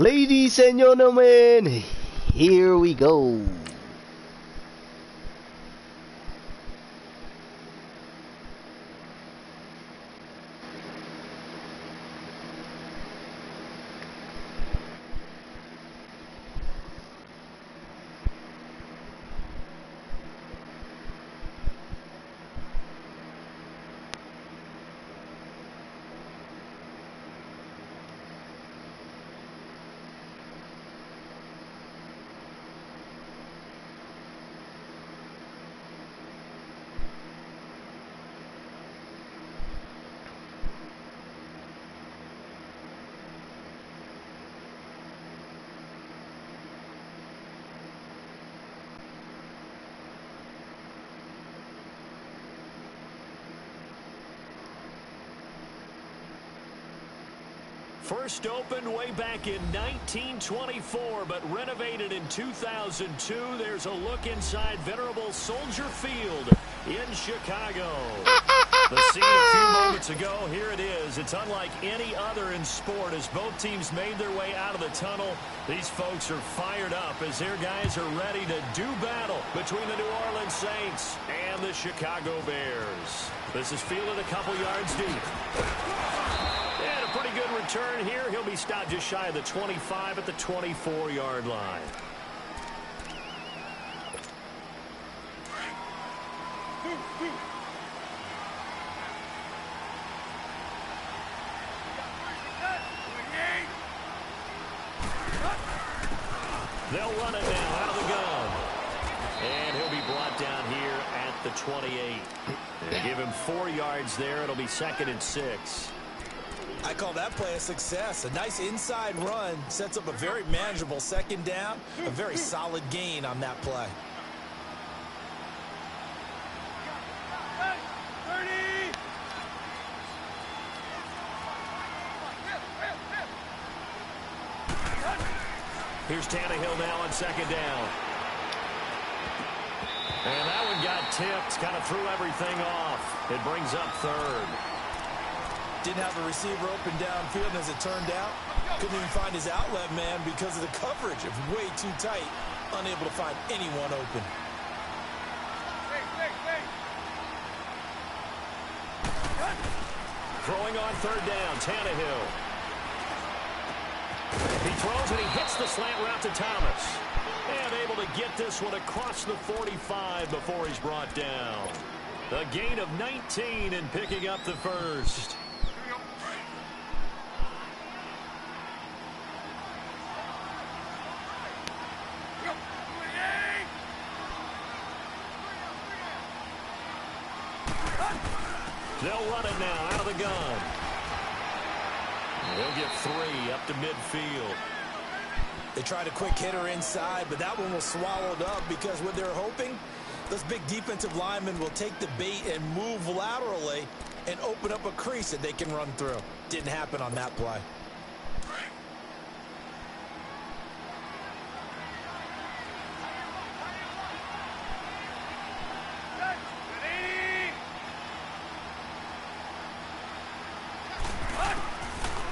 Ladies and gentlemen, here we go. First opened way back in 1924, but renovated in 2002. There's a look inside venerable Soldier Field in Chicago. The scene a few moments ago, here it is. It's unlike any other in sport as both teams made their way out of the tunnel. These folks are fired up as their guys are ready to do battle between the New Orleans Saints and the Chicago Bears. This is fielded a couple yards deep. And a pretty good return here. He'll be stopped just shy of the 25 at the 24-yard line. They'll run it now out of the gun. And he'll be brought down here at the 28. They give him 4 yards there. It'll be 2nd and 6. I call that play a success. A nice inside run sets up a very manageable 2nd down. A very solid gain on that play. Here's Tannehill now on 2nd down. And that one got tipped, kind of threw everything off. It brings up 3rd. Didn't have a receiver open downfield, and as it turned out, couldn't even find his outlet man because of the coverage. It was way too tight, unable to find anyone open. Throwing on 3rd down, Tannehill. He throws and he hits the slant route to Thomas. And able to get this one across the 45 before he's brought down. A gain of 19 and picking up the first. They'll run it now out of the gun. They'll get 3 up to midfield. They tried a quick hitter inside, but that one was swallowed up because what they're hoping, those big defensive linemen will take the bait and move laterally and open up a crease that they can run through. Didn't happen on that play.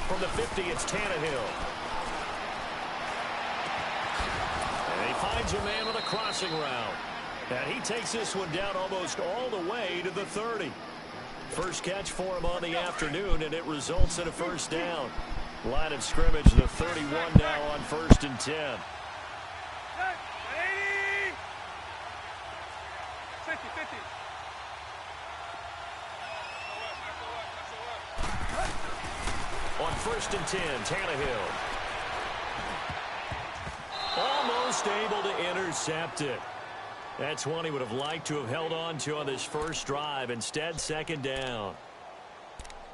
From the 50, it's Tannehill. And he finds a man on a crossing route. And he takes this one down almost all the way to the 30. First catch for him on the afternoon, and it results in a first down. Line of scrimmage, the 31 now on 1st and 10. On 1st and 10, Tannehill. Almost able to intercept it. That's one he would have liked to have held on to on this first drive. Instead, 2nd down.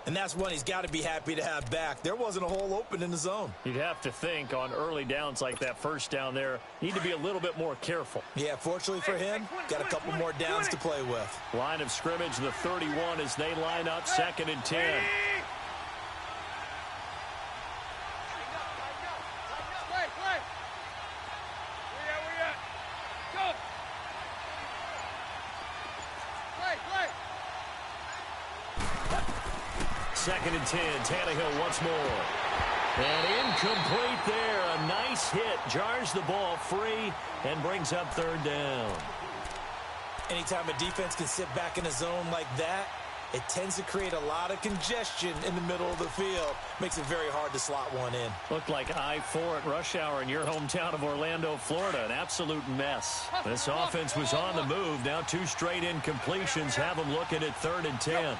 And that's one he's got to be happy to have back. There wasn't a hole open in the zone. You'd have to think on early downs like that first down there, need to be a little bit more careful. Yeah, fortunately for him, got a couple more downs to play with. Line of scrimmage, the 31 as they line up 2nd and 10. Second and 10, Tannehill once more. And incomplete there. a nice hit, jars the ball free, and brings up third down. Anytime a defense can sit back in a zone like that, it tends to create a lot of congestion in the middle of the field. Makes it very hard to slot one in. Looked like I-4 at rush hour in your hometown of Orlando, Florida. An absolute mess. This offense was on the move. Now 2 straight incompletions have them looking at 3rd and 10.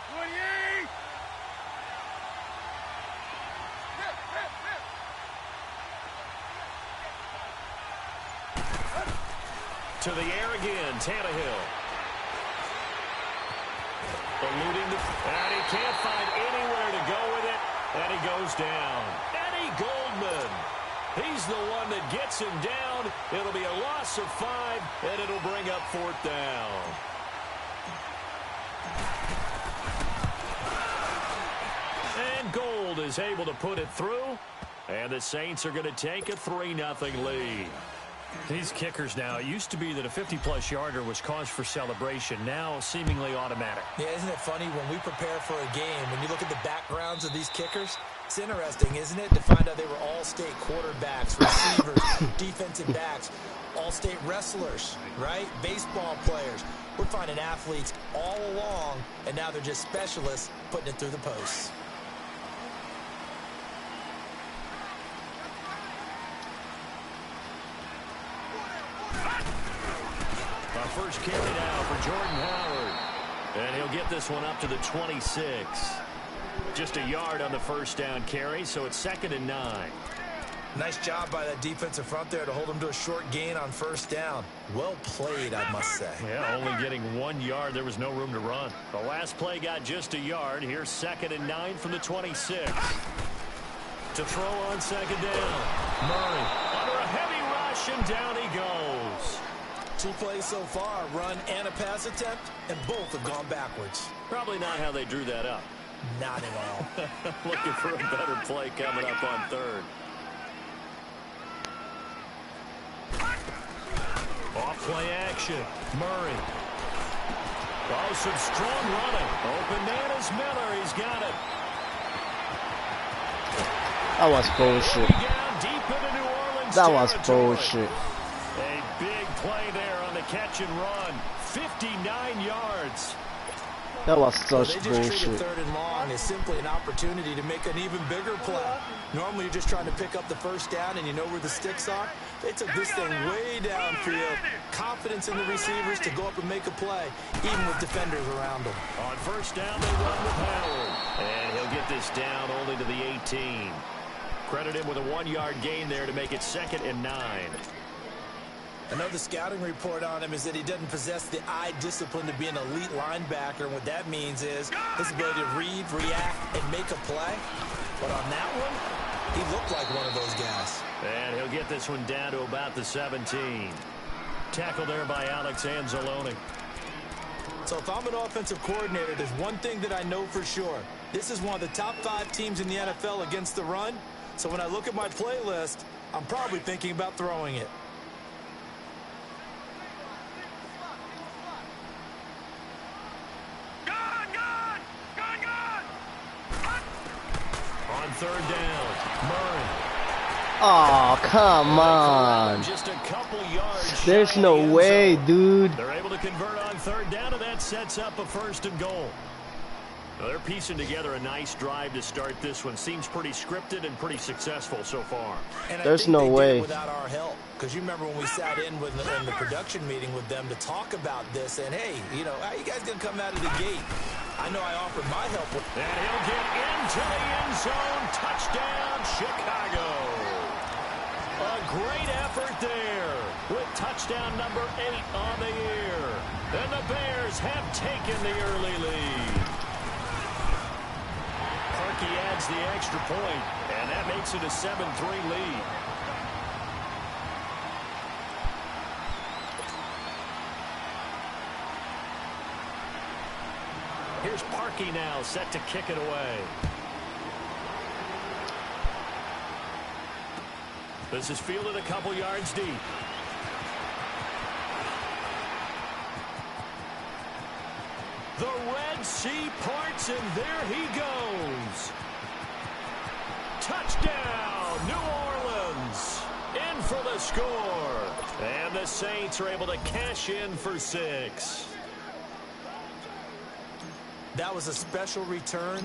To the air again, Tannehill. Eluding and he can't find anywhere to go with it, and he goes down. Eddie Goldman. He's the one that gets him down. It'll be a loss of 5, and it'll bring up 4th down. And Gold is able to put it through, and the Saints are going to take a 3-0 lead. These kickers now, it used to be that a 50-plus yarder was cause for celebration. Now, seemingly automatic. Yeah, isn't it funny when we prepare for a game, when you look at the backgrounds of these kickers, it's interesting, isn't it, to find out they were all-state quarterbacks, receivers, defensive backs, all-state wrestlers, right? Baseball players. We're finding athletes all along, and now they're just specialists putting it through the posts. First carry now for Jordan Howard. And he'll get this one up to the 26. Just a yard on the first down carry, so it's 2nd and 9. Nice job by that defensive front there to hold him to a short gain on first down. Well played, I must say. Yeah, only getting 1 yard. There was no room to run. The last play got just a yard. Here's 2nd and 9 from the 26. To throw on 2nd down. Murray under a heavy rush, and down he goes. 2 plays so far, run and a pass attempt, and both have gone backwards. Probably not how they drew that up. Not at all. Looking for a better play coming up on 3rd. Off play action. Murray. Oh, some strong running. Open man is Miller. He's got it. That was bullshit. That was bullshit. A big play there on the catch and run. 59 yards. That was such they just bullshit. treated 3rd and long as simply an opportunity to make an even bigger play. Normally you're just trying to pick up the first down and you know where the sticks are. They took this thing way downfield. Confidence in the receivers to go up and make a play, even with defenders around them. On first down, they run with Howard. And he'll get this down only to the 18. Credit him with a 1-yard gain there to make it 2nd and 9. Another scouting report on him is that he doesn't possess the eye discipline to be an elite linebacker. And what that means is his ability to read, react, and make a play. But on that one, he looked like one of those guys. And he'll get this one down to about the 17. Tackled there by Alex Anzalone. So if I'm an offensive coordinator, there's one thing that I know for sure. This is one of the top 5 teams in the NFL against the run. So when I look at my playlist, I'm probably thinking about throwing it. On 3rd down, Murray. Oh, come on. Just a couple yards. There's no way, dude. They're able to convert on 3rd down, and that sets up a 1st and goal. Now they're piecing together a nice drive to start this one. Seems pretty scripted and pretty successful so far. And there's no way. Without our help, because you remember when we sat in the production meeting with them to talk about this, and hey, you know, how you guys gonna come out of the gate? I know I offered my help. And he'll get into the end zone. Touchdown, Chicago. A great effort there with touchdown number 8 on the year. And the Bears have taken the early lead. Parkey adds the extra point, and that makes it a 7-3 lead. Here's Parkey now, set to kick it away. This is fielded a couple yards deep. The Red Sea parts, and there he goes. Touchdown, New Orleans. in for the score. And the Saints are able to cash in for 6. That was a special return,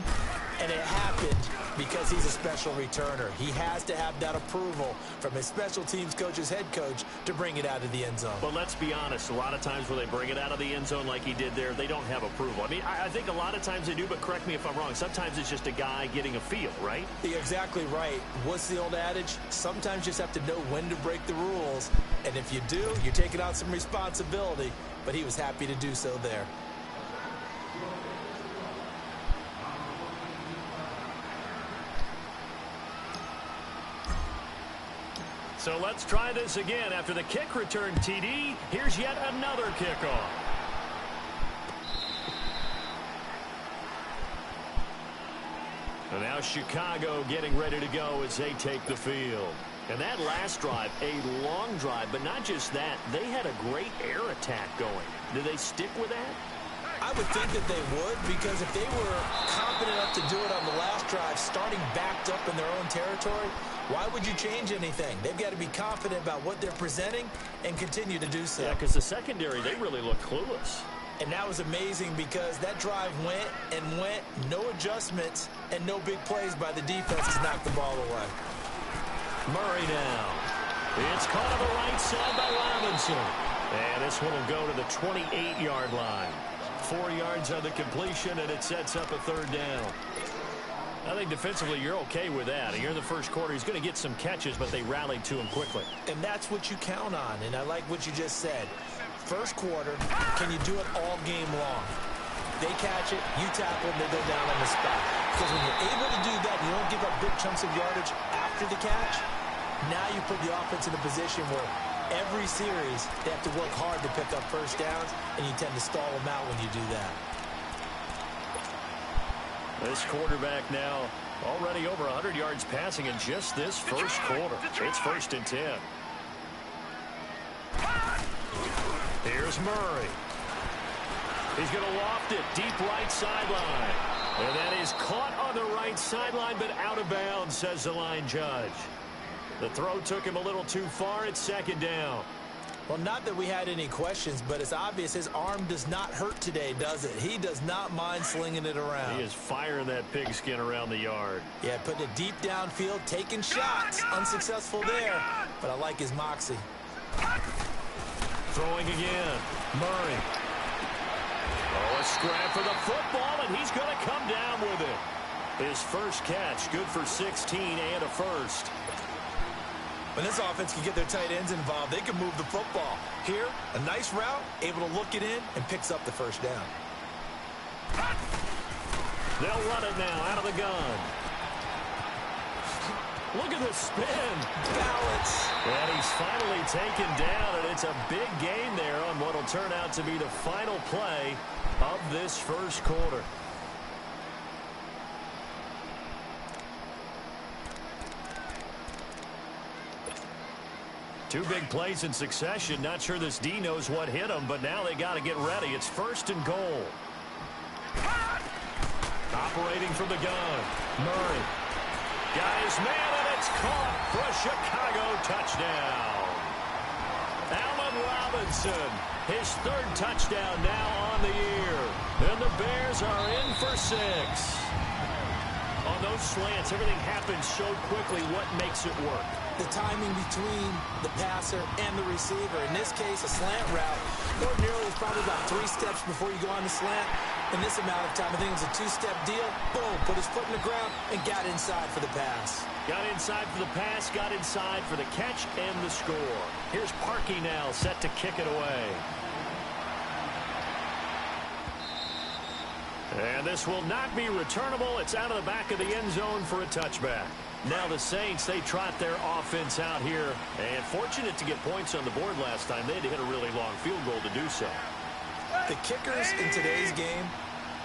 and it happened because he's a special returner. He has to have that approval from his special teams coach's head coach to bring it out of the end zone. But let's be honest, a lot of times when they bring it out of the end zone like he did there, they don't have approval. I mean, I think a lot of times they do, but correct me if I'm wrong. Sometimes it's just a guy getting a feel, right? You're exactly right. What's the old adage? Sometimes you just have to know when to break the rules, and if you do, you're taking on some responsibility, but he was happy to do so there. So let's try this again. After the kick return TD, here's yet another kickoff. And now Chicago getting ready to go as they take the field. And that last drive, a long drive, but not just that. They had a great air attack going. Do they stick with that? I would think that they would, because if they were confident enough to do it on the last drive, starting backed up in their own territory, why would you change anything? They've got to be confident about what they're presenting and continue to do so. Yeah, because the secondary, they really look clueless. And that was amazing because that drive went and went, no adjustments, and no big plays by the defense to knock the ball away. Murray now. It's caught on the right side by Robinson. And this one will go to the 28-yard line. 4 yards on the completion, and it sets up a third down. I think defensively you're okay with that. You're in the first quarter. He's going to get some catches, but they rallied to him quickly. And that's what you count on, and I like what you just said. First quarter, can you do it all game long? They catch it, you tackle them, they go down on the spot. Because when you're able to do that, you don't give up big chunks of yardage after the catch, now you put the offense in a position where every series they have to work hard to pick up first downs, and you tend to stall them out when you do that. This quarterback now already over 100 yards passing in just this first quarter. It's 1st and 10. Here's Murray. He's going to loft it deep right sideline. And that is caught on the right sideline, but out of bounds, says the line judge. The throw took him a little too far. It's 2nd down. Well, not that we had any questions, but it's obvious his arm does not hurt today, does it? He does not mind slinging it around. He is firing that pigskin around the yard. Yeah, putting it deep downfield, taking shots. Unsuccessful there, but I like his moxie. Throwing again. Murray. Oh, a scrap for the football, and he's going to come down with it. His first catch, good for 16 and a first. When this offense can get their tight ends involved, they can move the football. Here, a nice route, able to look it in, and picks up the first down. They'll run it now out of the gun. Look at the spin. Balance. And he's finally taken down, and it's a big gain there on what will turn out to be the final play of this first quarter. Two big plays in succession. Not sure this D knows what hit him, but now they got to get ready. It's 1st and goal. Operating from the gun. Murray. Got his man, and it's caught for a Chicago touchdown. Allen Robinson, his 3rd touchdown now on the year. And the Bears are in for 6. On those slants, everything happens so quickly. What makes it work? The timing between the passer and the receiver. In this case, a slant route. Ordinarily, it's probably about 3 steps before you go on the slant. In this amount of time, I think it was a 2-step deal. Boom, put his foot in the ground and got inside for the pass. Got inside for the pass, got inside for the catch and the score. Here's Parkey now set to kick it away. And this will not be returnable. It's out of the back of the end zone for a touchback. Now the Saints, they trot their offense out here. And fortunate to get points on the board last time. They had to hit a really long field goal to do so. The kickers in today's game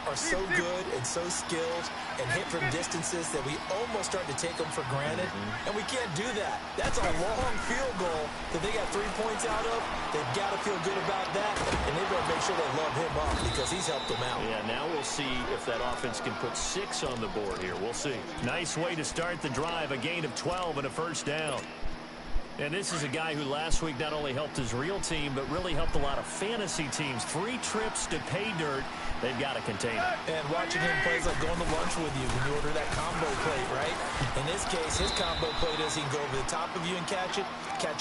are so good and so skilled and hit from distances that we almost start to take them for granted. And we can't do that. That's a long field goal that they got 3 points out of. They've got to feel good about that, and they better make sure they love him up because he's helped them out. Yeah, now we'll see if that offense can put 6 on the board here. We'll see. Nice way to start the drive, a gain of 12 and a first down. And this is a guy who last week not only helped his real team, but really helped a lot of fantasy teams. 3 trips to pay dirt. They've got to contain it. And watching him play is like going to lunch with you when you order that combo plate, right? In this case, his combo plate is he can go over the top of you and catch it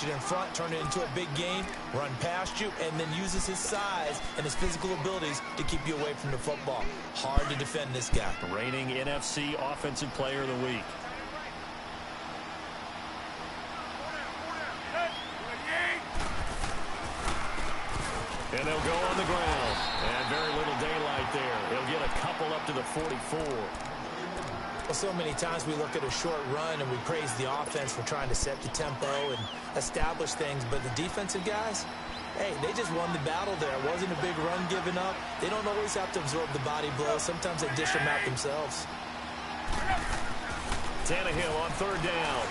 in front, turn it into a big gain, run past you, and then uses his size and his physical abilities to keep you away from the football. Hard to defend this guy. Reigning NFC Offensive Player of the Week. And they'll go on the ground. And very little daylight there. He'll get a couple up to the 44. Well, so many times we look at a short run and we praise the offense for trying to set the tempo and establish things. But the defensive guys, hey, they just won the battle there. It wasn't a big run given up. They don't always have to absorb the body blows. Sometimes they dish them out themselves. Tannehill on 3rd down.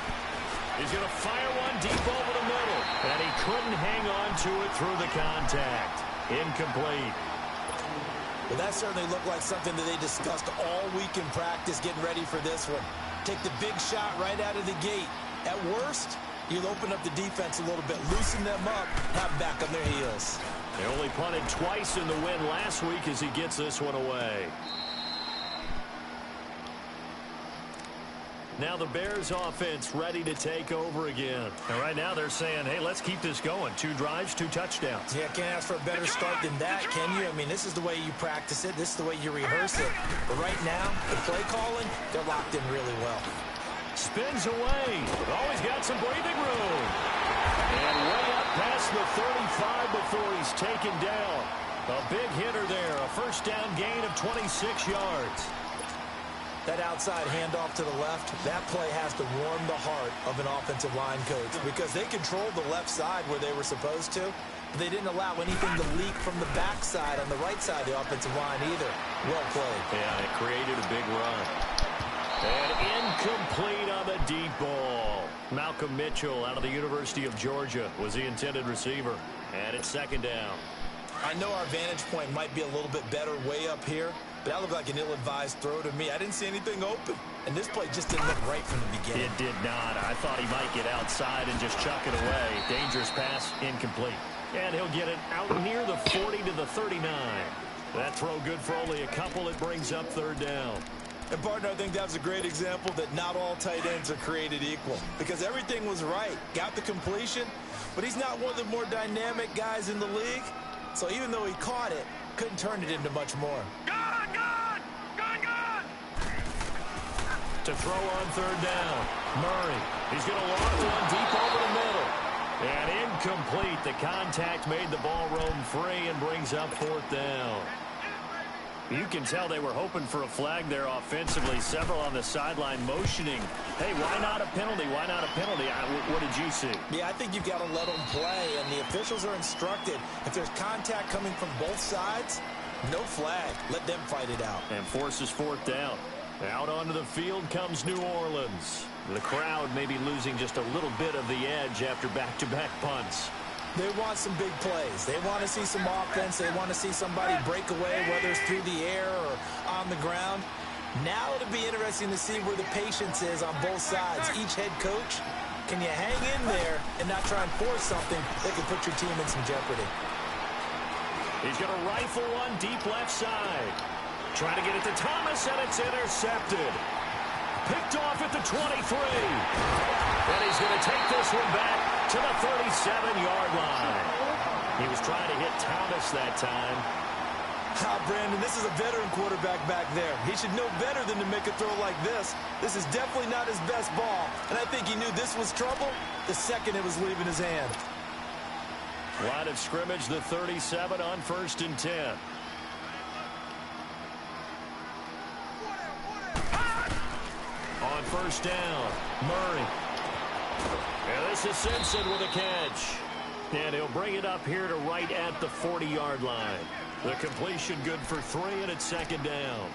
He's going to fire one deep over the middle. And he couldn't hang on to it through the contact. Incomplete. Well, that certainly looked like something that they discussed all week in practice getting ready for this one. Take the big shot right out of the gate. At worst, you'll open up the defense a little bit, loosen them up, have them back on their heels. They only punted twice in the win last week as he gets this one away. Now the Bears offense ready to take over again. And right now they're saying, hey, let's keep this going. 2 drives, 2 touchdowns. Yeah, can't ask for a better start than that, can you? I mean, this is the way you practice it. This is the way you rehearse it. But right now, the play calling, they're locked in really well. Spins away. Always got some breathing room. And way up past the 35 before he's taken down. A big hitter there. A first down gain of 26 yards. That outside handoff to the left, that play has to warm the heart of an offensive line coach because they controlled the left side where they were supposed to. But they didn't allow anything to leak from the backside on the right side of the offensive line either. Well played. Yeah, it created a big run. And incomplete on the deep ball. Malcolm Mitchell out of the University of Georgia was the intended receiver. And it's 2nd down. I know our vantage point might be a little bit better way up here, but that looked like an ill-advised throw to me. I didn't see anything open, and this play just didn't look right from the beginning. It did not. I thought he might get outside and just chuck it away. Dangerous pass, incomplete. And he'll get it out near the 40 to the 39. That throw good for only a couple. It brings up 3rd down. And, partner, I think that was a great example that not all tight ends are created equal because everything was right. Got the completion, but he's not one of the more dynamic guys in the league. So even though he caught it, couldn't turn it into much more. To throw on 3rd down. Murray. He's going to lob one deep over the middle. And incomplete. The contact made the ball roam free and brings up 4th down. You can tell they were hoping for a flag there offensively. Several on the sideline motioning. Hey, why not a penalty? Why not a penalty? What did you see? Yeah, I think you've got to let them play, and the officials are instructed. If there's contact coming from both sides, no flag. Let them fight it out. And forces 4th down. Out onto the field comes New Orleans. The crowd may be losing just a little bit of the edge after back-to-back punts. They want some big plays. They want to see some offense. They want to see somebody break away, whether it's through the air or on the ground. Now it'll be interesting to see where the patience is on both sides. Each head coach, can you hang in there and not try and force something that could put your team in some jeopardy? He's going to rifle one deep left side. Trying to get it to Thomas, and it's intercepted. Picked off at the 23. And he's going to take this one back to the 37-yard line. He was trying to hit Thomas that time. Brandon, this is a veteran quarterback back there. He should know better than to make a throw like this. This is definitely not his best ball. And I think he knew this was trouble the second it was leaving his hand. Line of scrimmage, the 37 on 1st and 10. On 1st down, Murray. And this is Simpson with a catch. And he'll bring it up here to right at the 40-yard line. The completion good for 3, and it's 2nd down.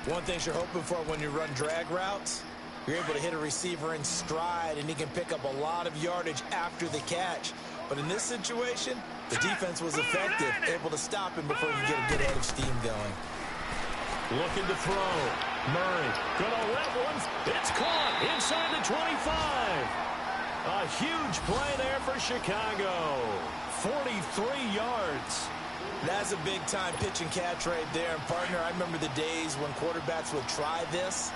One thing you're hoping for when you run drag routes, you're able to hit a receiver in stride, and he can pick up a lot of yardage after the catch. But in this situation, the defense was effective, able to stop him before he could get a good head of steam going. Looking to throw. Murray gonna let one. It's caught inside the 25. A huge play there for Chicago. 43 yards. That's a big-time pitch and catch right there. And, partner, I remember the days when quarterbacks would try this.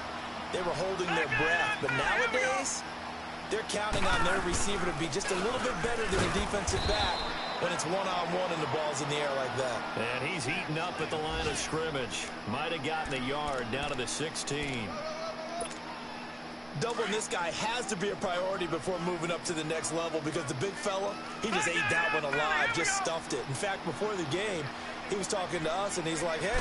They were holding their breath. But nowadays, they're counting on their receiver to be just a little bit better than a defensive back when it's one-on-one and the ball's in the air like that. And he's heating up at the line of scrimmage. Might have gotten a yard down to the 16. Doubling this guy has to be a priority before moving up to the next level because the big fella, he just ate that one alive, just stuffed it. In fact, before the game, he was talking to us, and he's like, hey,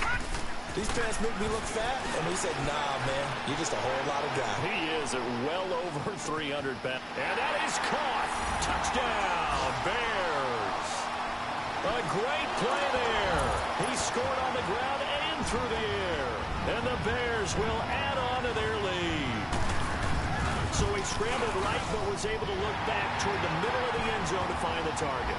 these pants make me look fat. And we said, nah, man, you're just a whole lot of guy. He is at well over 300 pounds. And that is caught. Touchdown, Bears. A great play there. He scored on the ground and through the air. And the Bears will add on to their lead. So he scrambled right, but was able to look back toward the middle of the end zone to find the target.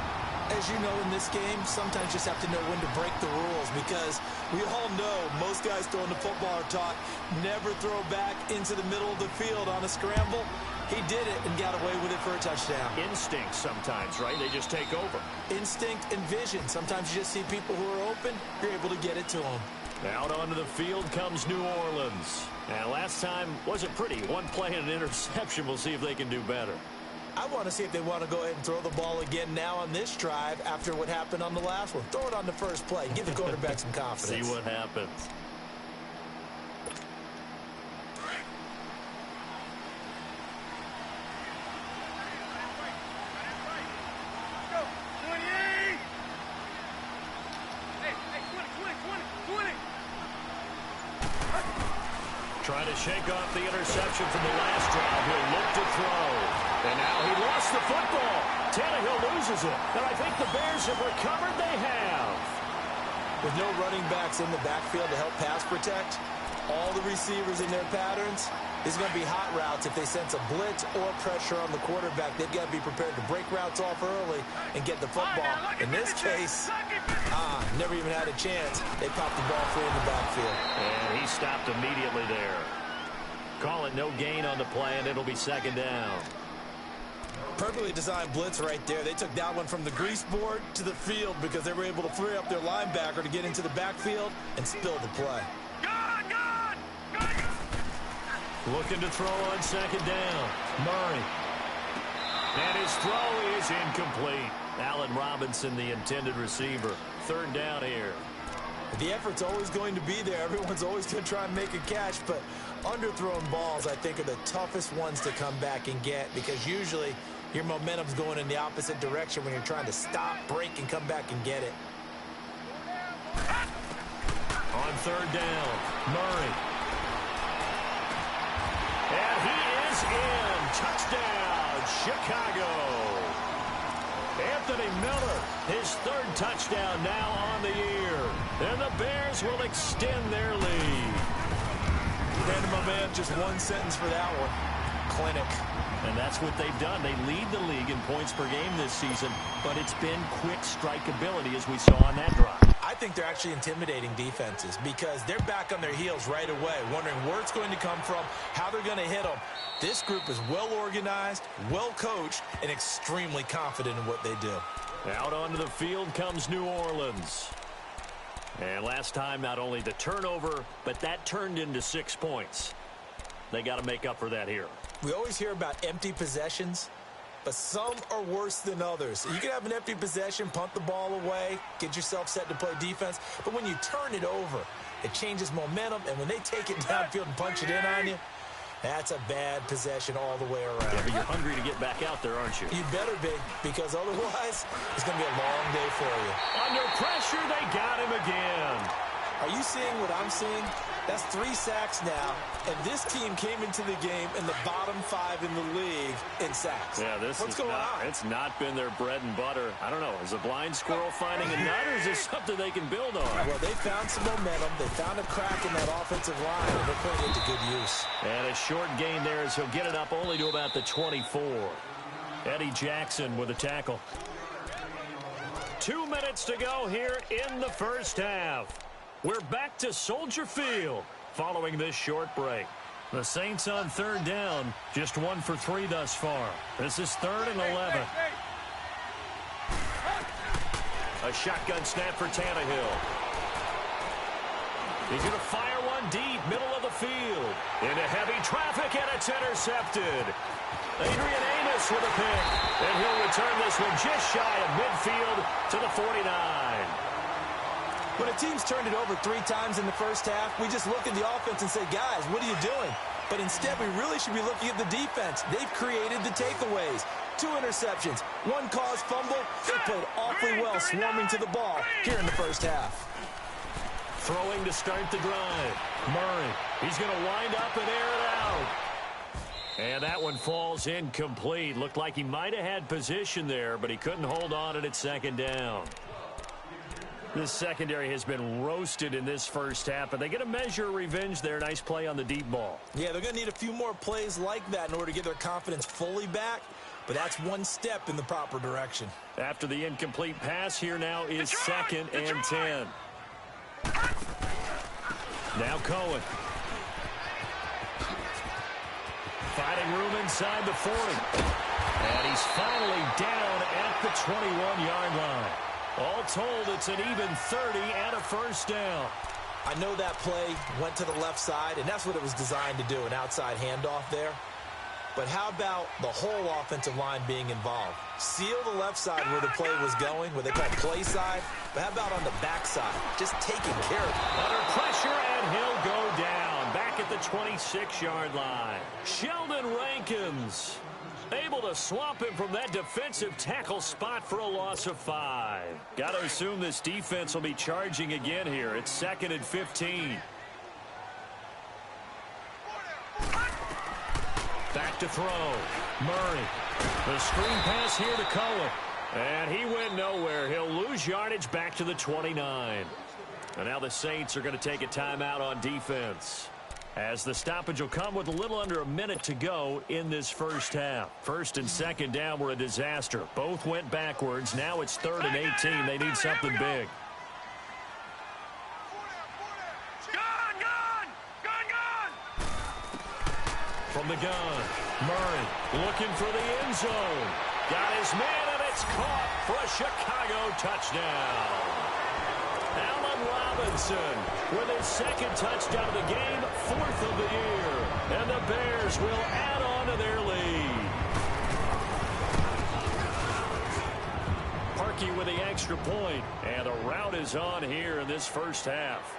As you know, in this game, sometimes you just have to know when to break the rules because we all know most guys throwing the football are taught never throw back into the middle of the field on a scramble. He did it and got away with it for a touchdown. Instinct sometimes, right? They just take over. Instinct and vision. Sometimes you just see people who are open, you're able to get it to them. Out onto the field comes New Orleans. And last time wasn't pretty. One play and an interception. We'll see if they can do better. I want to see if they want to go ahead and throw the ball again now on this drive after what happened on the last one. Throw it on the first play. Give the quarterback some confidence. See what happens. Trying to shake off the interception from the last drive. He'll look to throw. And now he lost the football. Tannehill loses it. And I think the Bears have recovered. They have. With no running backs in the backfield to help pass protect, all the receivers in their patterns, this is going to be hot routes if they sense a blitz or pressure on the quarterback. They've got to be prepared to break routes off early and get the football. In this case, never even had a chance. They popped the ball free in the backfield. And he stopped immediately there. Call it no gain on the play, and it'll be second down. Perfectly designed blitz right there. They took that one from the grease board to the field because they were able to free up their linebacker to get into the backfield and spill the play. Looking to throw on second down. Murray. And his throw is incomplete. Allen Robinson, the intended receiver. Third down here. The effort's always going to be there. Everyone's always going to try and make a catch, but underthrown balls, I think, are the toughest ones to come back and get because usually your momentum's going in the opposite direction when you're trying to stop, break, and come back and get it. On third down, Murray. And he is in. Touchdown, Chicago. Anthony Miller, his third touchdown now on the year. And the Bears will extend their lead. And my man, just one sentence for that one. Clinic. And that's what they've done. They lead the league in points per game this season, but it's been quick strike ability as we saw on that drive. I think they're actually intimidating defenses because they're back on their heels right away, wondering where it's going to come from, how they're going to hit them. This group is well organized, well coached, and extremely confident in what they do. Out onto the field comes New Orleans. And last time, not only the turnover, but that turned into 6 points. They got to make up for that here. We always hear about empty possessions, but some are worse than others. You can have an empty possession, punt the ball away, get yourself set to play defense, but when you turn it over, it changes momentum, and when they take it downfield and punch it in on you, that's a bad possession all the way around. Yeah, but you're hungry to get back out there, aren't you? You better be, because otherwise, it's going to be a long day for you. Under pressure, they got him again. Are you seeing what I'm seeing? That's 3 sacks now, and this team came into the game in the bottom 5 in the league in sacks. Yeah, what's going on? It's not been their bread and butter. I don't know. Is a blind squirrel finding a nut, or is this something they can build on? Well, they found some momentum. They found a crack in that offensive line, and they're putting it to good use. And a short gain there as he'll get it up only to about the 24. Eddie Jackson with a tackle. 2 minutes to go here in the first half. We're back to Soldier Field following this short break. The Saints on third down, just 1 for 3 thus far. This is 3rd and 11. A shotgun snap for Tannehill. He's going to fire one deep, middle of the field. Into heavy traffic, and it's intercepted. Adrian Amos with a pick. And he'll return this one just shy of midfield to the 49. When a team's turned it over 3 times in the first half, we just look at the offense and say, guys, what are you doing? But instead, we really should be looking at the defense. They've created the takeaways. 2 interceptions, 1 caused fumble. They played awfully well swarming to the ball here in the first half. Throwing to start the drive. Murray, he's going to wind up and air it out. And that one falls incomplete. Looked like he might have had position there, but he couldn't hold on at 2nd down. This secondary has been roasted in this first half, but they get a measure of revenge there. Nice play on the deep ball. Yeah, they're going to need a few more plays like that in order to get their confidence fully back, but that's one step in the proper direction. After the incomplete pass, here now is 2nd and 10. Now Cohen. Finding room inside the 40. And he's finally down at the 21-yard line. All told, it's an even 30 and a first down. I know that play went to the left side, and that's what it was designed to do, an outside handoff there. But how about the whole offensive line being involved? Seal the left side where the play was going, where they call play side. But how about on the back side? Just taking care of it. Under pressure, and he'll go down. Back at the 26-yard line. Sheldon Rankins able to swamp him from that defensive tackle spot for a loss of 5. Got to assume this defense will be charging again here. It's 2nd and 15. Back to throw. Murray. The screen pass here to Cohen. And he went nowhere. He'll lose yardage back to the 29. And now the Saints are going to take a timeout on defense, as the stoppage will come with a little under a minute to go in this first half. 1st and 2nd down were a disaster. Both went backwards. Now it's 3rd and 18. They need something big. From the gun, Murray looking for the end zone. Got his man, and it's caught for a Chicago touchdown. Allen Robinson with his 2nd touchdown of the game, 4th of the year. And the Bears will add on to their lead. Parkey with the extra point, and the rout is on here in this first half.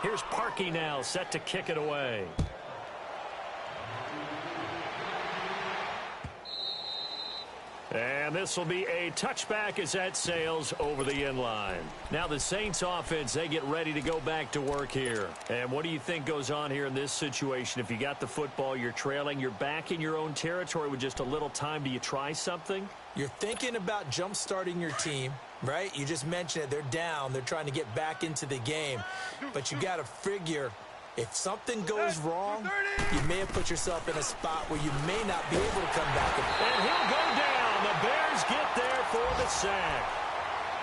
Here's Parkey now, set to kick it away. And this will be a touchback as that sails over the end line. Now the Saints offense, they get ready to go back to work here. And what do you think goes on here in this situation? If you got the football, you're trailing, you're back in your own territory with just a little time. Do you try something? You're thinking about jump-starting your team, right? You just mentioned it. They're down. They're trying to get back into the game. But you got to figure, if something goes wrong, you may have put yourself in a spot where you may not be able to come back. And he'll go down. The Bears get there for the sack.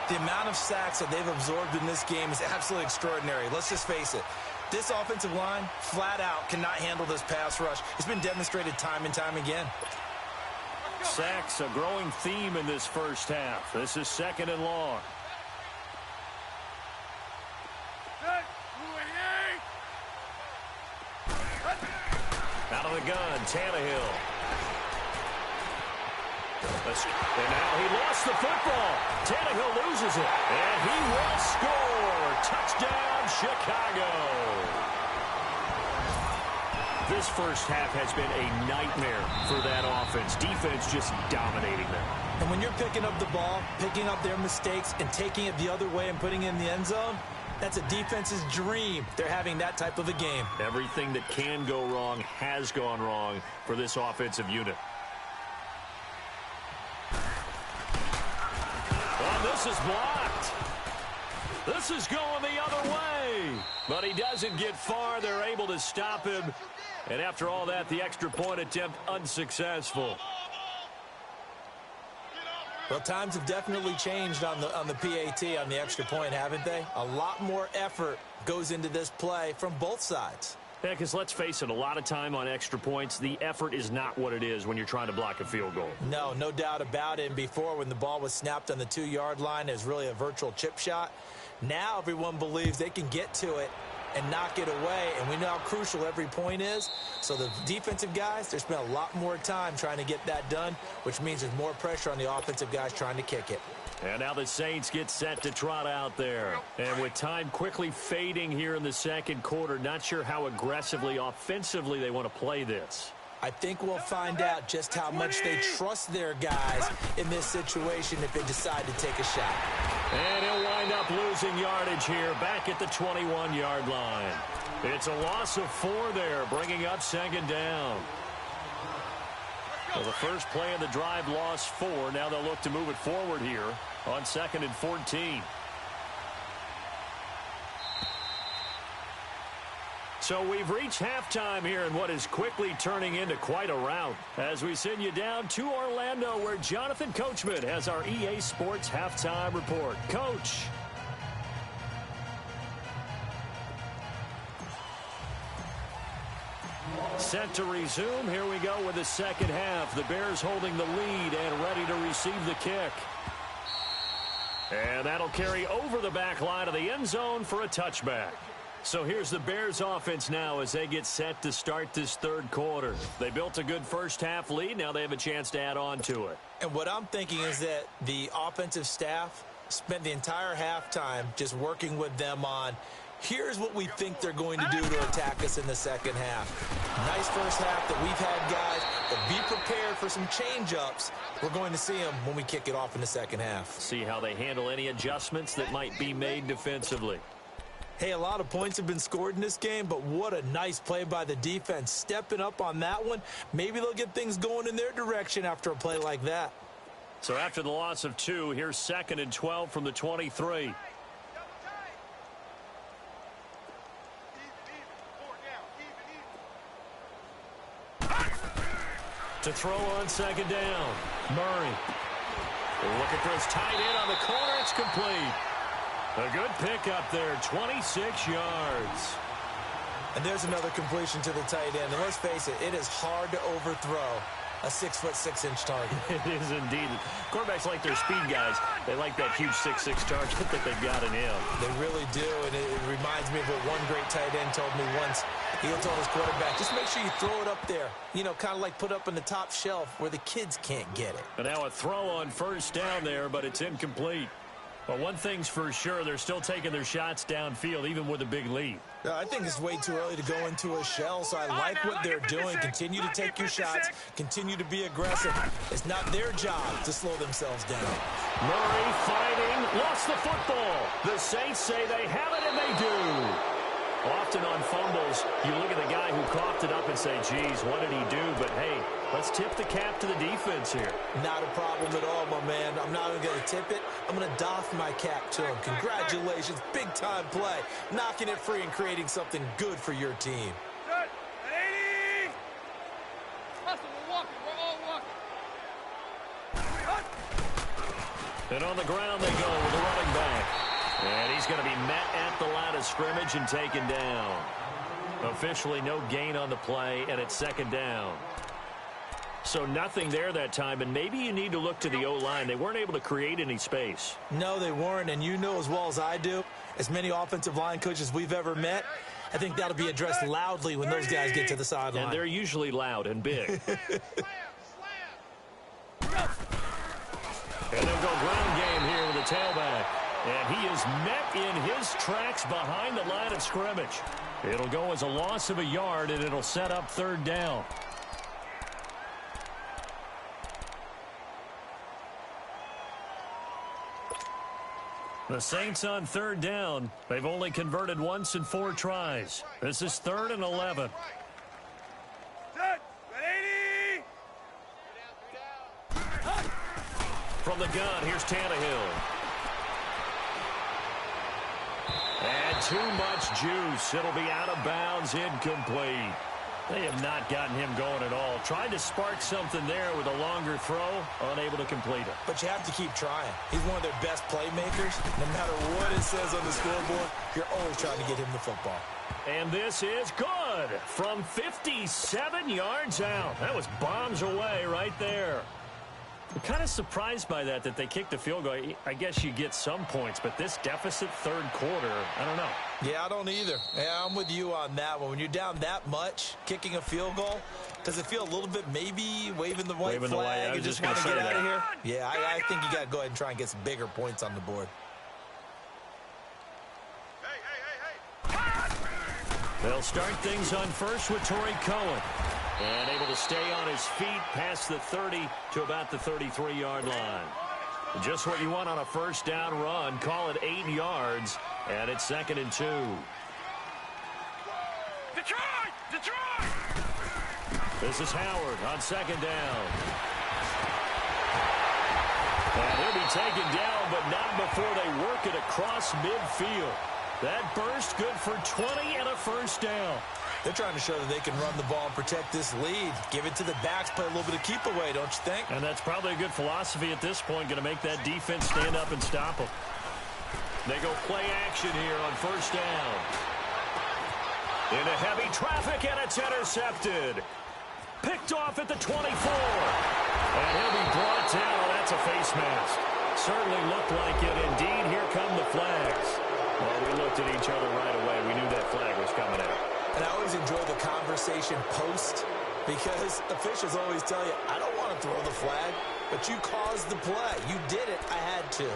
The amount of sacks that they've absorbed in this game is absolutely extraordinary. Let's just face it. This offensive line, flat out, cannot handle this pass rush. It's been demonstrated time and time again. Sacks, a growing theme in this first half. This is 2nd and long. Out of the gun, Tannehill. And now he lost the football. Tannehill loses it. And he will score. Touchdown, Chicago. This first half has been a nightmare for that offense. Defense just dominating them. And when you're picking up the ball, picking up their mistakes, and taking it the other way and putting it in the end zone, that's a defense's dream. They're having that type of a game. Everything that can go wrong has gone wrong for this offensive unit. This is blocked. This is going the other way. But he doesn't get far. They're able to stop him. And after all that, the extra point attempt unsuccessful. Well, times have definitely changed on the PAT, on the extra point, haven't they? A lot more effort goes into this play from both sides. Yeah, because let's face it, a lot of time on extra points, the effort is not what it is when you're trying to block a field goal. No doubt about it. And before, when the ball was snapped on the 2-yard line, it was really a virtual chip shot. Now everyone believes they can get to it and knock it away, and we know how crucial every point is. So the defensive guys, they spent a lot more time trying to get that done, which means there's more pressure on the offensive guys trying to kick it. And now the Saints get set to trot out there. And with time quickly fading here in the second quarter, not sure how aggressively, offensively they want to play this. I think we'll find out just how much they trust their guys in this situation if they decide to take a shot. And he'll wind up losing yardage here back at the 21-yard line. It's a loss of 4 there, bringing up second down. Well, the first play of the drive lost 4. Now they'll look to move it forward here on 2nd and 14. So we've reached halftime here in what is quickly turning into quite a rout as we send you down to Orlando, where Jonathan Coachman has our EA Sports Halftime Report. Coach. Set to resume. Here we go with the second half. The Bears holding the lead and ready to receive the kick. And that'll carry over the back line of the end zone for a touchback. So here's the Bears offense now as they get set to start this third quarter. They built a good first half lead. Now they have a chance to add on to it. And what I'm thinking is that the offensive staff spent the entire halftime just working with them on, here's what we think they're going to do to attack us in the second half. Nice first half that we've had, guys, but be prepared for some change-ups. We're going to see them when we kick it off in the second half. See how they handle any adjustments that might be made defensively. Hey, a lot of points have been scored in this game, but what a nice play by the defense. Stepping up on that one, maybe they'll get things going in their direction after a play like that. So after the loss of 2, here's 2nd and 12 from the 23. To throw on second down. Murray. Looking for his tight end on the corner. It's complete. A good pickup there, 26 yards. And there's another completion to the tight end. And let's face it, it is hard to overthrow a 6'6" target. It is indeed. Quarterbacks like their speed guys. They like that huge 6'6" target that they've got in him. They really do, and it reminds me of what one great tight end told me once. He told his quarterback, just make sure you throw it up there. You know, kind of like put up on the top shelf where the kids can't get it. And now a throw on first down there, but it's incomplete. But one thing's for sure, they're still taking their shots downfield, even with a big lead. I think it's way too early to go into a shell, so I like what they're doing. Continue to take your shots. Continue to be aggressive. It's not their job to slow themselves down. Murray fighting, lost the football. The Saints say they have it, and they do. Often on fumbles, you look at the guy who coughed it up and say, geez, what did he do? But, hey, let's tip the cap to the defense here. Not a problem at all, my man. I'm not even going to tip it. I'm going to doff my cap to him. Congratulations. Big-time play. Knocking it free and creating something good for your team. And on the ground they go with the running back. And he's going to be met at the line of scrimmage and taken down. Officially no gain on the play, and it's second down. So nothing there that time, and maybe you need to look to the O-line. They weren't able to create any space. No, they weren't, and you know as well as I do, as many offensive line coaches we've ever met, I think that'll be addressed loudly when those guys get to the sideline. And they're usually loud and big. And they'll go ground game here with the tailback. And he is met in his tracks behind the line of scrimmage. It'll go as a loss of a yard, and it'll set up third down. The Saints on third down. They've only converted once in 4 tries. This is 3rd and 11. From the gun, here's Tannehill. And too much juice. It'll be out of bounds, incomplete. They have not gotten him going at all. Tried to spark something there with a longer throw, unable to complete it. But you have to keep trying. He's one of their best playmakers. No matter what it says on the scoreboard, you're always trying to get him the football. And this is good from 57 yards out. That was bombs away right there. I'm kind of surprised by that they kicked the field goal. I guess you get some points, but this deficit third quarter, I don't know. Yeah, I don't either. Yeah, I'm with you on that one. When you're down that much, kicking a field goal, does it feel a little bit maybe waving the white flag and just want to get out of here? Yeah, I think you got to go ahead and try and get some bigger points on the board. They'll start things on first with Torrey Cohen. And able to stay on his feet past the 30 to about the 33-yard line. Just what you want on a first down run. Call it 8 yards, and it's 2nd and 2. Detroit! Detroit! This is Howard on 2nd down. And he'll be taken down, but not before they work it across midfield. That burst good for 20 and a first down. They're trying to show that they can run the ball and protect this lead. Give it to the backs, play a little bit of keep away, don't you think? And that's probably a good philosophy at this point, going to make that defense stand up and stop them. They go play action here on first down. Into heavy traffic, and it's intercepted. Picked off at the 24. And he'll be brought down. Oh, that's a face mask. Certainly looked like it. Indeed, here come the flags. Well, we looked at each other right away. We knew that flag was coming out. And I always enjoy the conversation post because officials always tell you, I don't want to throw the flag, but you caused the play. You did it. I had to.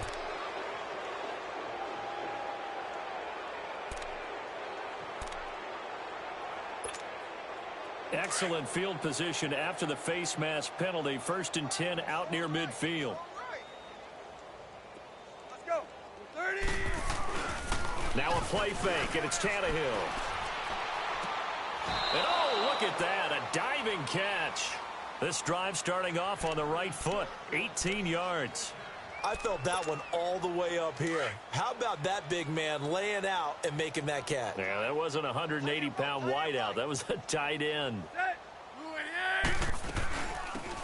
Excellent field position after the face mask penalty. 1st and 10 out near midfield. Let's go. 30. Now a play fake, and it's Tannehill. And oh, look at that, a diving catch. This drive starting off on the right foot, 18 yards. I felt that one all the way up here. How about that big man laying out and making that catch? Yeah, that wasn't a 180-pound wideout. That was a tight end.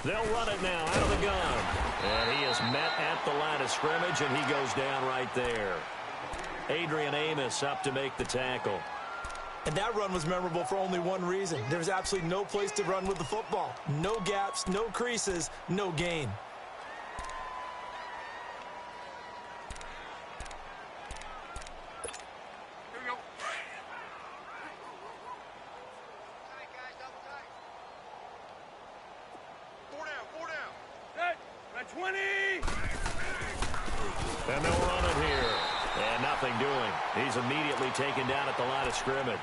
They'll run it now out of the gun. And he is met at the line of scrimmage, and he goes down right there. Adrian Amos up to make the tackle. And that run was memorable for only one reason. There was absolutely no place to run with the football. No gaps, no creases, no gain. Here we go. Four down. Set. 20. And they'll run it here. And nothing doing. He's immediately taken down at the line of scrimmage.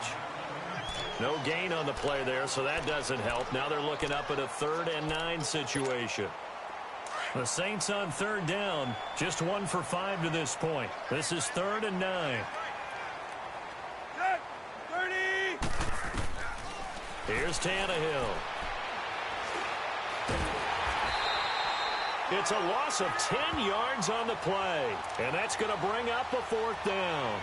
No gain on the play there, so that doesn't help. Now they're looking up at a 3rd and 9 situation. The Saints on 3rd down, just 1 for 5 to this point. This is 3rd and 9. Set. 30. Here's Tannehill. It's a loss of 10 yards on the play, and that's going to bring up a 4th down.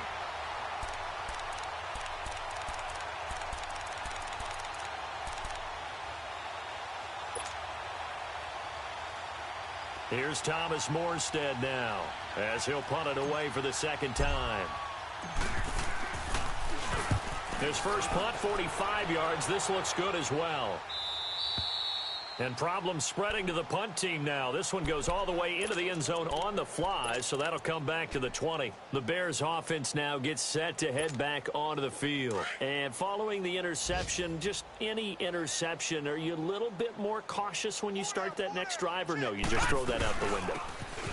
Here's Thomas Morstead now, as he'll punt it away for the 2nd time. His first punt, 45 yards. This looks good as well. And problems spreading to the punt team now. This one goes all the way into the end zone on the fly, so that'll come back to the 20. The Bears offense now gets set to head back onto the field. And following the interception, just any interception, are you a little bit more cautious when you start that next drive, or no, you just throw that out the window?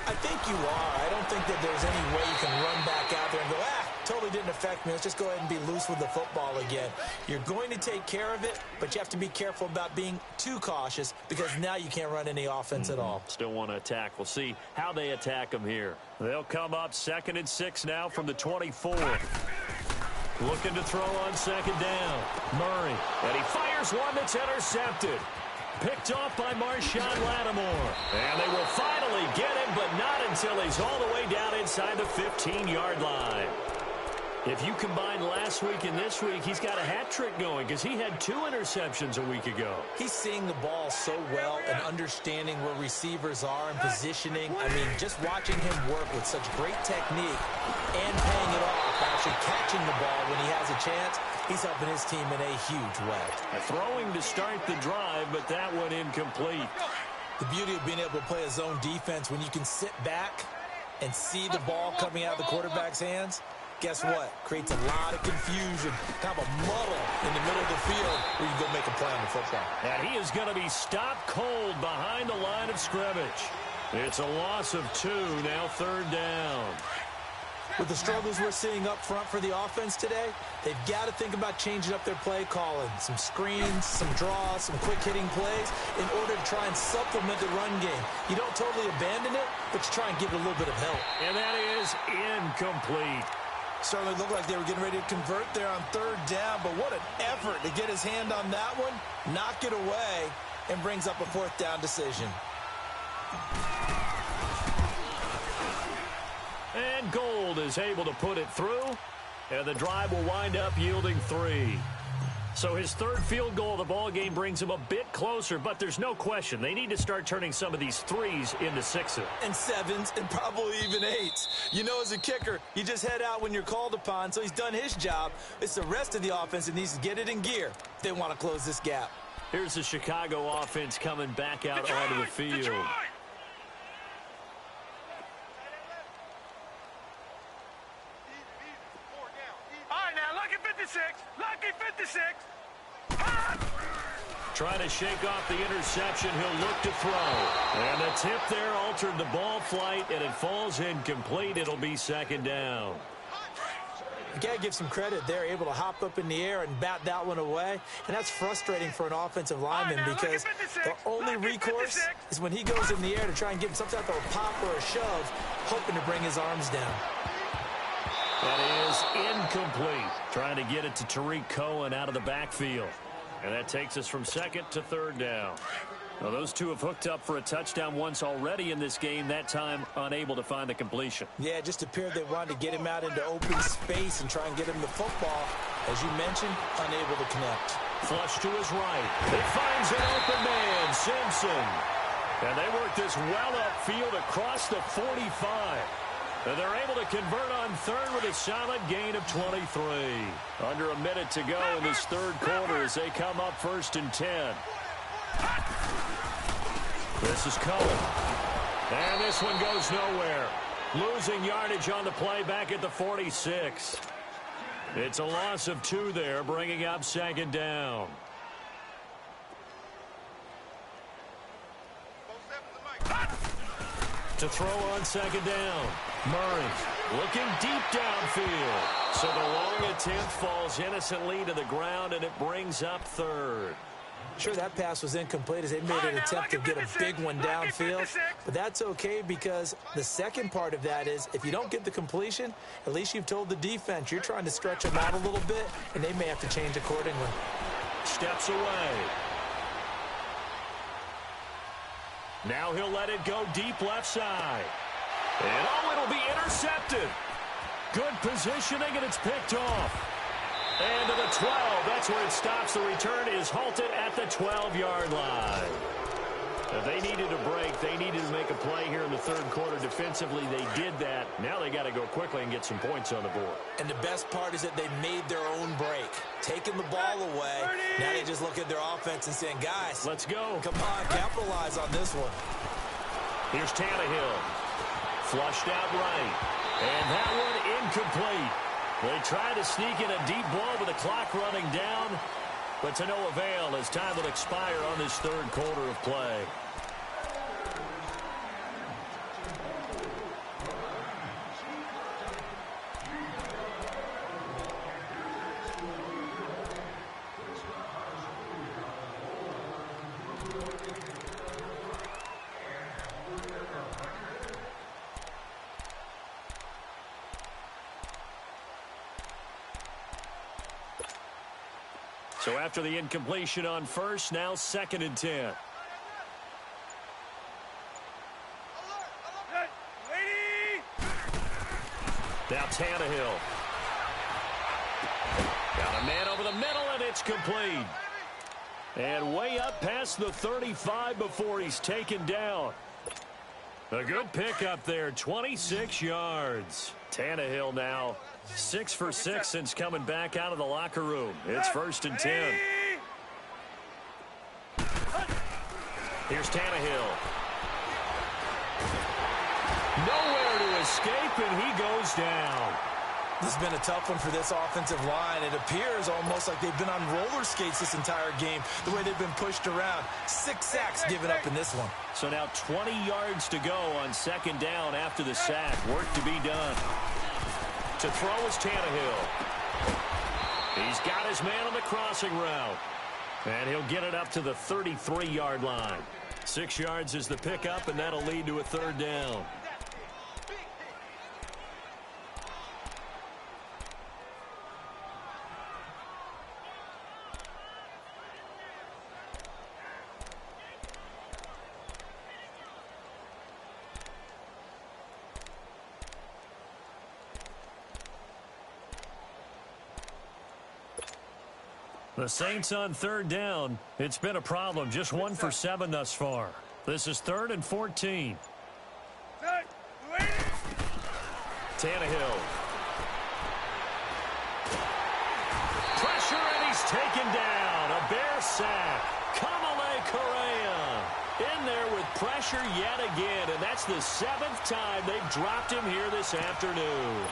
I think you are. I don't think that there's any way you can run back out there and go, totally didn't affect me. Let's just go ahead and be loose with the football again. You're going to take care of it, but you have to be careful about being too cautious because now you can't run any offense at all. Still want to attack. We'll see how they attack them here. They'll come up 2nd and 6 now from the 24. Looking to throw on 2nd down. Murray. And he fires one that's intercepted. Picked off by Marshawn Lattimore. And they will finally get him, but not until he's all the way down inside the 15-yard line. If you combine last week and this week, he's got a hat trick going because he had 2 interceptions a week ago. He's seeing the ball so well and understanding where receivers are and positioning. I mean, just watching him work with such great technique and paying it off, actually catching the ball when he has a chance, he's helping his team in a huge way. Throwing to start the drive, but that one incomplete. The beauty of being able to play a zone defense when you can sit back and see the ball coming out of the quarterback's hands, guess what? Creates a lot of confusion, kind of a muddle in the middle of the field where you can go make a play on the football. And he is going to be stopped cold behind the line of scrimmage. It's a loss of 2, now 3rd down. With the struggles we're seeing up front for the offense today, they've got to think about changing up their play calling. Some screens, some draws, some quick-hitting plays in order to try and supplement the run game. You don't totally abandon it, but you try and give it a little bit of help. And that is incomplete. Certainly looked like they were getting ready to convert there on 3rd down, but what an effort to get his hand on that one, knock it away, and brings up a 4th down decision. And Gold is able to put it through, and the drive will wind up yielding 3. So his 3rd field goal of the ball game brings him a bit closer, but there's no question they need to start turning some of these 3s into 6s. And 7s, and probably even 8s. You know, as a kicker, you just head out when you're called upon, so he's done his job. It's the rest of the offense that needs to get it in gear if they want to close this gap. Here's the Chicago offense coming back out onto the field. Detroit! All right, now, lucky 56. Lucky 56. Trying to shake off the interception. He'll look to throw. And the tip there altered the ball flight, and it falls incomplete. It'll be 2nd down. You got to give some credit. They're able to hop up in the air and bat that one away. And that's frustrating for an offensive lineman because the only recourse is when he goes in the air to try and give him some type of a pop or a shove, hoping to bring his arms down. That is incomplete. Trying to get it to Tariq Cohen out of the backfield. And that takes us from 2nd to 3rd down. Well, those two have hooked up for a touchdown once already in this game, that time unable to find the completion. Yeah, it just appeared they wanted to get him out into open space and try and get him the football. As you mentioned, unable to connect. Flush to his right. He finds an open man, Simpson. And they work this well upfield across the 45. And they're able to convert on 3rd with a solid gain of 23. Under a minute to go in this 3rd quarter as they come up 1st and 10. This is Cohen. And this one goes nowhere. Losing yardage on the play back at the 46. It's a loss of 2 there, bringing up 2nd down. To throw on 2nd down. Murray looking deep downfield. So the long attempt falls innocently to the ground, and it brings up 3rd. Sure, that pass was incomplete as they made an attempt to get a big one downfield. But that's okay because the second part of that is if you don't get the completion, at least you've told the defense you're trying to stretch them out a little bit, and they may have to change accordingly. Steps away. Now he'll let it go deep left side. And it'll be intercepted. Good positioning, and it's picked off. And to the 12, that's where it stops. The return is halted at the 12-yard line. If they needed a break, they needed to make a play here in the 3rd quarter defensively. They did that. Now they got to go quickly and get some points on the board. And the best part is that they made their own break. Taking the ball away. Now they just look at their offense and saying, guys, let's go. Come on, capitalize on this one. Here's Tannehill. Flushed out right. And that one incomplete. They try to sneak in a deep ball with the clock running down, but to no avail as time will expire on this 3rd quarter of play. So after the incompletion on 1st, now 2nd and 10. Now Tannehill. Got a man over the middle, and it's complete. And way up past the 35 before he's taken down. A good pickup there, 26 yards. Tannehill now 6 for 6 since coming back out of the locker room. It's 1st and 10. Here's Tannehill. Nowhere to escape, and he goes down. This has been a tough one for this offensive line. It appears almost like they've been on roller skates this entire game, the way they've been pushed around. 6 sacks given up in this one. So now 20 yards to go on 2nd down after the sack. Work to be done. To throw is Tannehill. He's got his man on the crossing route. And he'll get it up to the 33-yard line. 6 yards is the pickup, and that'll lead to a 3rd down. The Saints on 3rd down. It's been a problem. Just 1 for 7 thus far. This is 3rd and 14. Tannehill. Pressure, and he's taken down. A Bear sack. Kamalei Correa in there with pressure yet again, and that's the 7th time they've dropped him here this afternoon.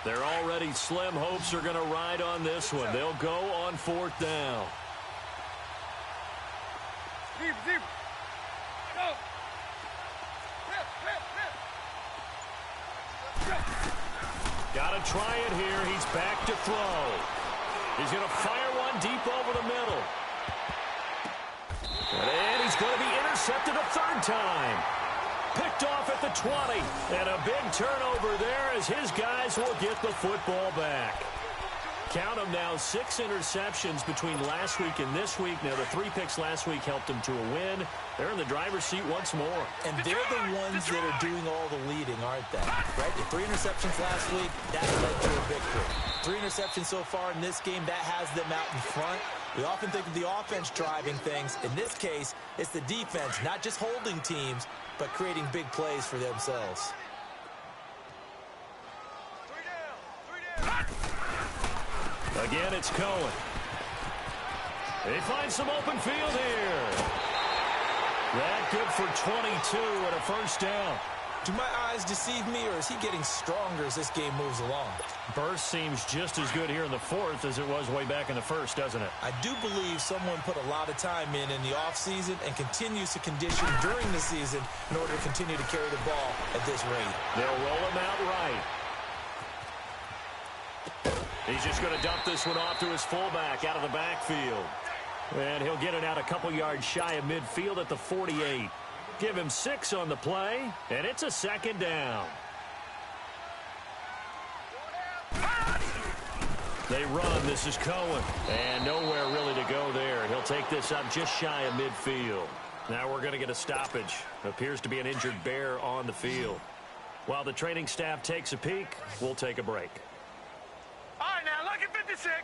Their already slim hopes are going to ride on this one. They'll go on 4th down. Deep. Go. Got to try it here. He's back to throw. He's going to fire one deep over the middle. And he's going to be intercepted a 3rd time. Picked off at the 20. And a big turnover there as his guys will get the football back. Count them now, 6 interceptions between last week and this week. Now, the 3 picks last week helped them to a win. They're in the driver's seat once more. And they're the ones that are doing all the leading, aren't they? Right? The 3 interceptions last week, that led to a victory. 3 interceptions so far in this game, that has them out in front. We often think of the offense driving things. In this case, it's the defense, not just holding teams, but creating big plays for themselves. Again, it's Cohen. They find some open field here. That good for 22 and a 1st down. Do my eyes deceive me, or is he getting stronger as this game moves along? Burst seems just as good here in the 4th as it was way back in the 1st, doesn't it? I do believe someone put a lot of time in the offseason and continues to condition during the season in order to continue to carry the ball at this rate. They'll roll him out right. He's just going to dump this one off to his fullback out of the backfield. And he'll get it out a couple yards shy of midfield at the 48. Give him 6 on the play, and it's a 2nd down. They run. This is Cohen. And nowhere really to go there. He'll take this up just shy of midfield. Now we're going to get a stoppage. Appears to be an injured Bear on the field. While the training staff takes a peek, we'll take a break. All right, now, look at 56.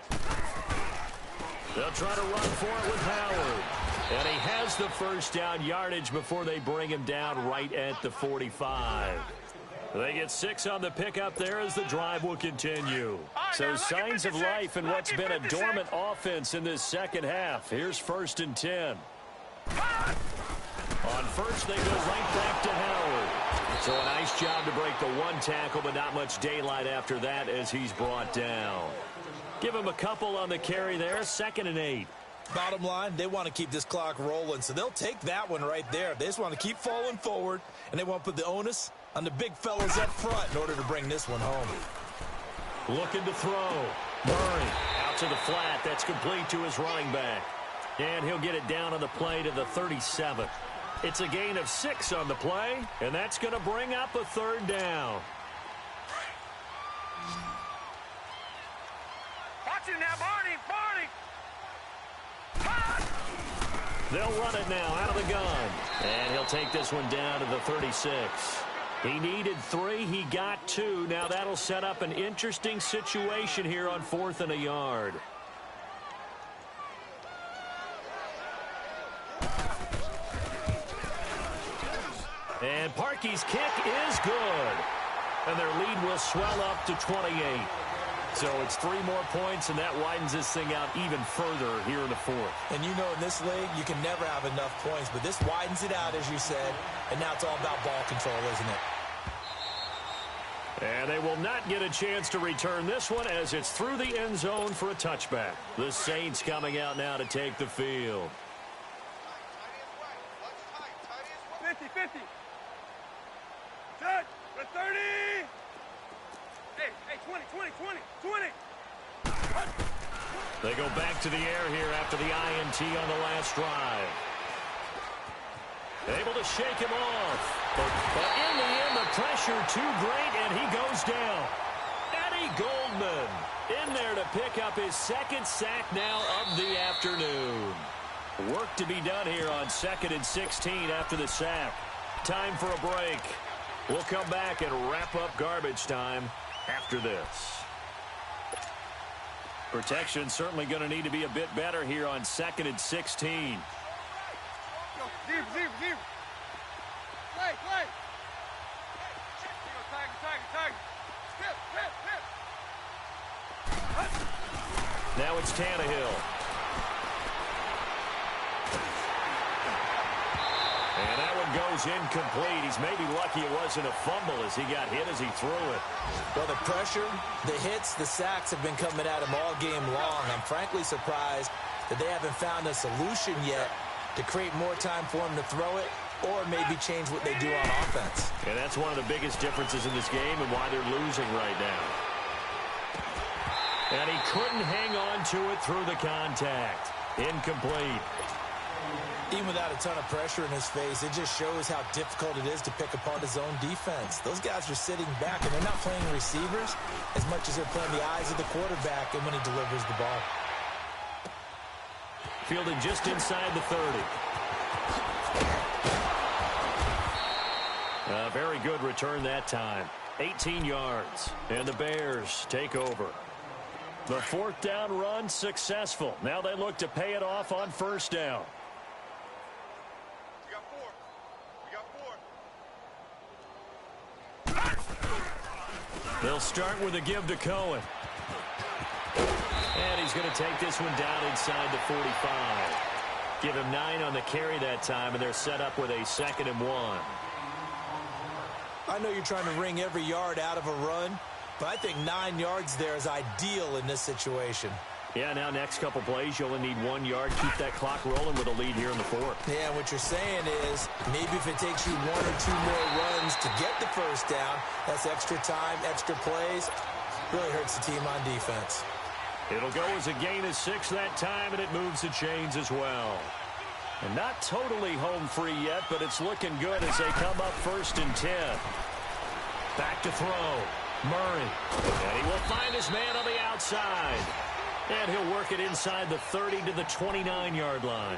They'll try to run for it with Howard. And he has the 1st down yardage before they bring him down right at the 45. They get 6 on the pickup there as the drive will continue. So signs of life in what's been a dormant offense in this 2nd half. Here's 1st and 10. On 1st, they go right back to Howard. So a nice job to break the 1 tackle, but not much daylight after that as he's brought down. Give him a couple on the carry there, 2nd and 8. Bottom line, they want to keep this clock rolling, so they'll take that one right there. They just want to keep falling forward, and they want to put the onus on the big fellas up front in order to bring this one home. Looking to throw. Murray out to the flat. That's complete to his running back. And he'll get it down on the play to the 37. It's a gain of 6 on the play, and that's going to bring up a 3rd down. Watch it now, Barney! They'll run it now out of the gun. And he'll take this one down to the 36. He needed 3. He got 2. Now that'll set up an interesting situation here on 4th and a yard. And Parkey's kick is good. And their lead will swell up to 28. So it's 3 more points, and that widens this thing out even further here in the 4th. And you know in this league, you can never have enough points, but this widens it out, as you said, and now it's all about ball control, isn't it? And they will not get a chance to return this one as it's through the end zone for a touchback. The Saints coming out now to take the field. 50-50. Set. The 30. Hey, 20. They go back to the air here after the INT on the last drive. Able to shake him off. But in the end, the pressure too great, and he goes down. Eddie Goldman in there to pick up his 2nd sack now of the afternoon. Work to be done here on 2nd and 16 after the sack. Time for a break. We'll come back and wrap up garbage time after this. Protection certainly going to need to be a bit better here on 2nd and 16. Zero. Play. Tiger. Step. Now it's Tannehill. And that one goes incomplete. He's maybe lucky it wasn't a fumble as he got hit as he threw it. Well, the pressure, the hits, the sacks have been coming at him all game long. I'm frankly surprised that they haven't found a solution yet to create more time for him to throw it or maybe change what they do on offense. And that's one of the biggest differences in this game and why they're losing right now. And he couldn't hang on to it through the contact. Incomplete. Even without a ton of pressure in his face, it just shows how difficult it is to pick apart his own defense. Those guys are sitting back, and they're not playing receivers as much as they're playing the eyes of the quarterback and when he delivers the ball. Fielded just inside the 30. A very good return that time. 18 yards, and the Bears take over. The 4th down run successful. Now they look to pay it off on 1st down. They'll start with a give to Cohen. And he's going to take this one down inside the 45. Give him 9 on the carry that time, and they're set up with a 2nd and 1. I know you're trying to wring every yard out of a run, but I think 9 yards there is ideal in this situation. Yeah, now next couple plays, you only need 1 yard. Keep that clock rolling with a lead here in the 4th. Yeah, what you're saying is maybe if it takes you 1 or 2 more runs to get the 1st down, that's extra time, extra plays. Really hurts the team on defense. It'll go as a gain of 6 that time, and it moves the chains as well. And not totally home free yet, but it's looking good as they come up 1st and 10. Back to throw. Murray. And he will find his man on the outside. And he'll work it inside the 30 to the 29-yard line.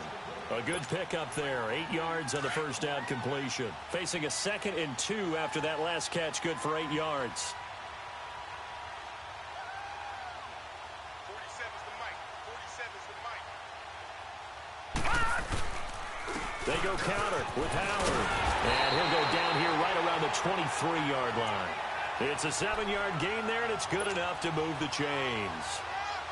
A good pickup there. 8 yards on the 1st down completion. Facing a 2nd and 2 after that last catch. Good for 8 yards. 47's the mic. They go counter with Howard. And he'll go down here right around the 23-yard line. It's a 7-yard gain there, and it's good enough to move the chains.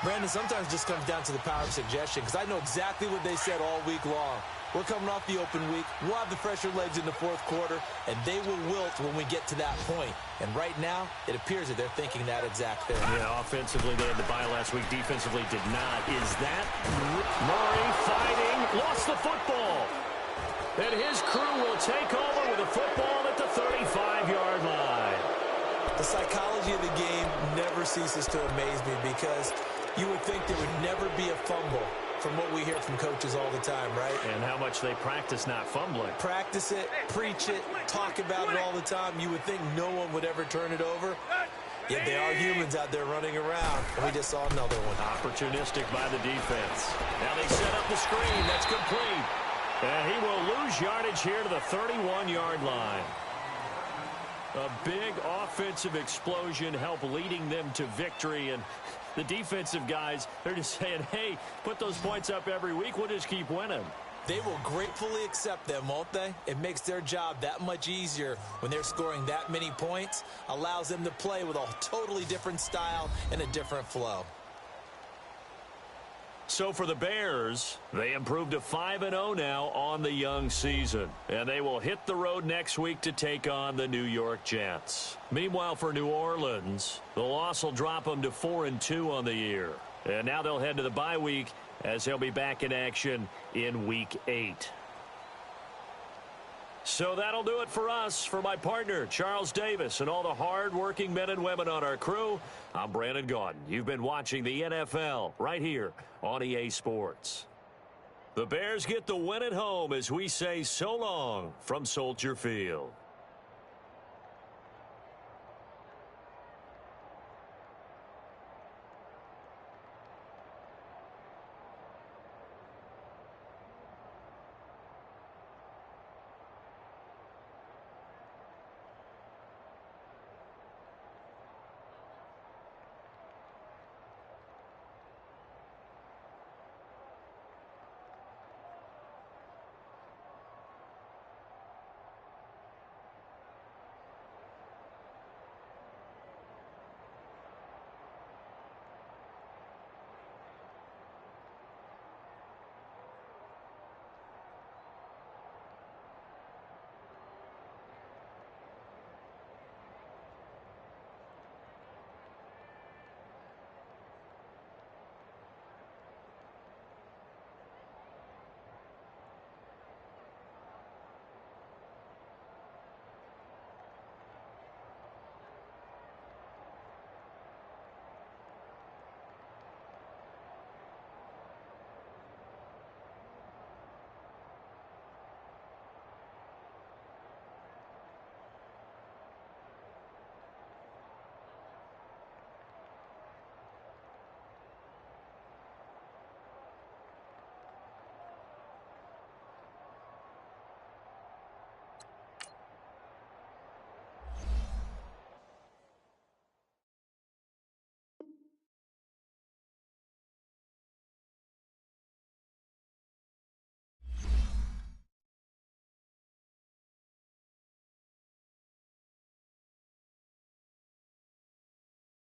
Brandon, sometimes it just comes down to the power of suggestion, because I know exactly what they said all week long. We're coming off the open week. We'll have the fresher legs in the 4th quarter, and they will wilt when we get to that point. And right now, it appears that they're thinking that exact thing. Yeah, offensively, they had the bye last week. Defensively, did not. Is that Murray fighting? Lost the football. And his crew will take over with a football at the 35-yard line. The psychology of the game never ceases to amaze me because you would think there would never be a fumble from what we hear from coaches all the time, right? And how much they practice not fumbling. Practice it, preach it, talk about it all the time. You would think no one would ever turn it over. Yet they are humans out there running around. And we just saw another one. Opportunistic by the defense. Now they set up the screen. That's complete. And he will lose yardage here to the 31-yard line. A big offensive explosion helped leading them to victory. And the defensive guys, they're just saying, hey, put those points up every week. We'll just keep winning. They will gratefully accept them, won't they? It makes their job that much easier when they're scoring that many points. Allows them to play with a totally different style and a different flow. So for the Bears, they improved to 5-0 now on the young season. And they will hit the road next week to take on the New York Jets. Meanwhile, for New Orleans, the loss will drop them to 4-2 on the year. And now they'll head to the bye week as they'll be back in action in Week 8. So that'll do it for us. For my partner, Charles Davis, and all the hard-working men and women on our crew, I'm Brandon Gaudin. You've been watching the NFL right here on EA Sports. The Bears get the win at home as we say so long from Soldier Field.